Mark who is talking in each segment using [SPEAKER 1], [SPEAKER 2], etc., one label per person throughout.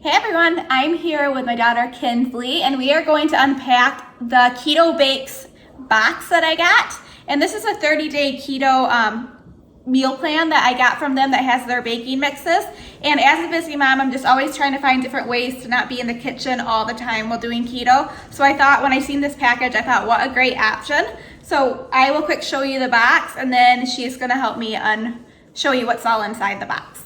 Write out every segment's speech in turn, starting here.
[SPEAKER 1] Hey everyone, I'm here with my daughter Kinsley and we are going to unpack the Keto Bakes box that I got. And this is a 30-day keto meal plan that I got from them that has their baking mixes. And as a busy mom, I'm just always trying to find different ways to not be in the kitchen all the time while doing keto. So I thought when I seen this package, I thought what a great option. So I will quick show you the box and then she's gonna help me show you what's all inside the box.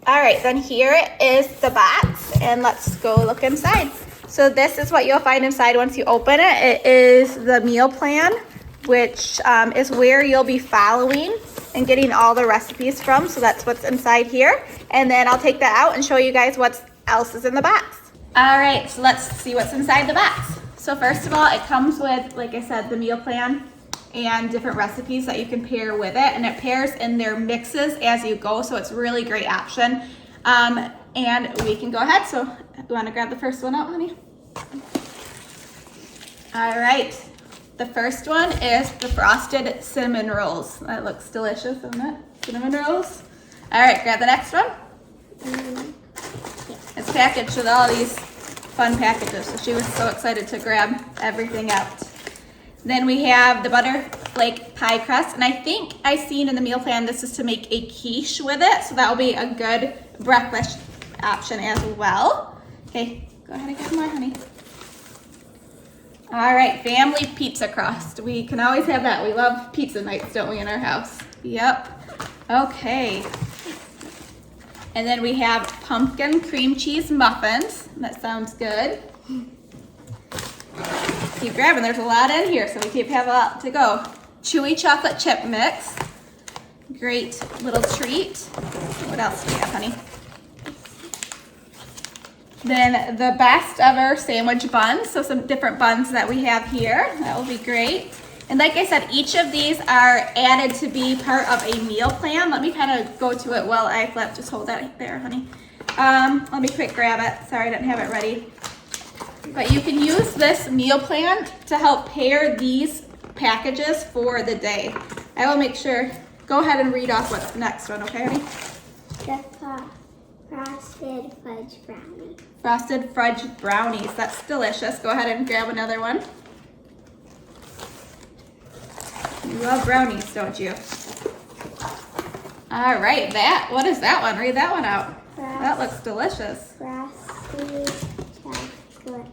[SPEAKER 1] All right, then here is the box and let's go look inside. So this is what you'll find inside once you open it. It is the meal plan, which is where you'll be following and getting all the recipes from. So that's what's inside here. And then I'll take that out and show you guys what else is in the box. All right, so let's see what's inside the box. So first of all, it comes with, like I said, the meal plan and different recipes that you can pair with it, and it pairs in their mixes as you go, so it's a really great option. And we can go ahead. So you want to grab the first one out, honey? All right, the first one is the frosted cinnamon rolls. That looks delicious, doesn't it? Cinnamon rolls. All right, grab the next one. It's packaged with all these fun packages, so she was so excited to grab everything out. Then we have the butter flake pie crust, and I think I seen in the meal plan this is to make a quiche with it, so that will be a good breakfast option as well. Okay, go ahead and get more, honey. All right, family pizza crust. We can always have that. We love pizza nights, don't we, in our house? Yep. Okay. And then we have pumpkin cream cheese muffins. That sounds good. Keep grabbing, there's a lot in here, so we have a lot to go. Chewy chocolate chip mix. Great little treat. What else do we have, honey? Then the best ever sandwich buns, so some different buns that we have here. That will be great. And like I said, each of these are added to be part of a meal plan. Let me kind of go to it while I flip. Just hold that there, honey. Let me quick grab it. Sorry, I didn't have it ready. But you can use this meal plan to help pair these packages for the day. I will make sure, go ahead and read off what's the next one, okay, honey?
[SPEAKER 2] The frosted fudge brownie.
[SPEAKER 1] Frosted fudge brownies, that's delicious. Go ahead and grab another one. You love brownies, don't you? All right, what is that one? Read that one out. That looks delicious.
[SPEAKER 2] Frosty chocolate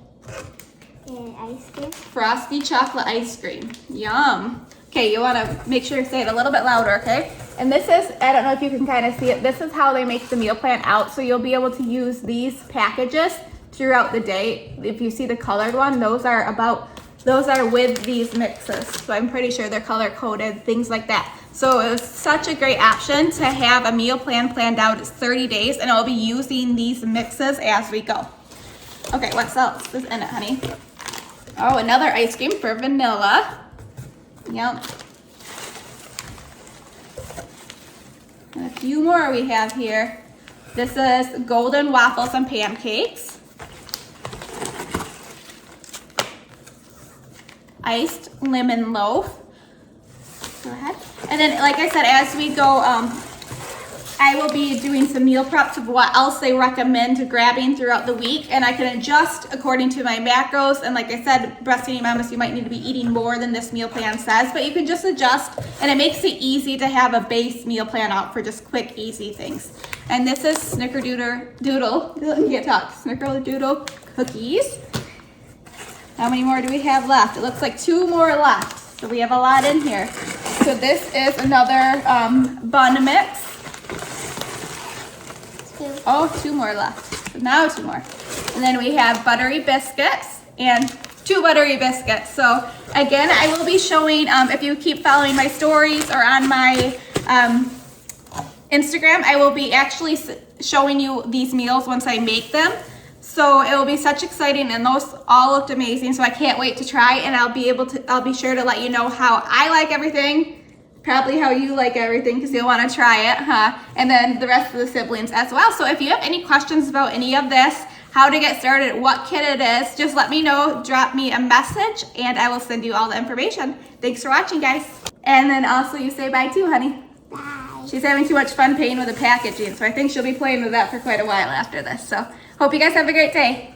[SPEAKER 2] and ice cream.
[SPEAKER 1] Frosty chocolate ice cream. Yum. Okay, you want to make sure you say it a little bit louder, okay? And this is, I don't know if you can kind of see it, this is how they make the meal plan out. So you'll be able to use these packages throughout the day. If you see the colored one, those are with these mixes. So I'm pretty sure they're color coded, things like that. So it was such a great option to have a meal plan planned out. It's 30 days and I'll be using these mixes as we go. Okay, what else is in it, honey? Oh, another ice cream for vanilla. Yep. And a few more we have here. This is golden waffles and pancakes. Iced lemon loaf. Go ahead. And then, like I said, as we go, I will be doing some meal preps of what else they recommend grabbing throughout the week, and I can adjust according to my macros. And like I said, breastfeeding mamas, you might need to be eating more than this meal plan says, but you can just adjust, and it makes it easy to have a base meal plan out for just quick, easy things. And this is Snickerdoodle, you can't talk, Snickerdoodle cookies. How many more do we have left? It looks like 2 more left, so we have a lot in here. So this is another bun mix. Oh, 2 more left. So now 2 more. And then we have buttery biscuits and 2 buttery biscuits. So again, I will be showing, if you keep following my stories or on my Instagram, I will be actually showing you these meals once I make them. So it will be such exciting, and those all looked amazing. So I can't wait to try, and I'll be sure to let you know how I like everything. Probably how you like everything, because you'll want to try it, huh? And then the rest of the siblings as well. So if you have any questions about any of this, how to get started, what kit it is, just let me know, drop me a message, and I will send you all the information. Thanks for watching, guys. And then also you say bye too, honey.
[SPEAKER 2] Bye.
[SPEAKER 1] She's having too much fun playing with the packaging, so I think she'll be playing with that for quite a while after this. So hope you guys have a great day.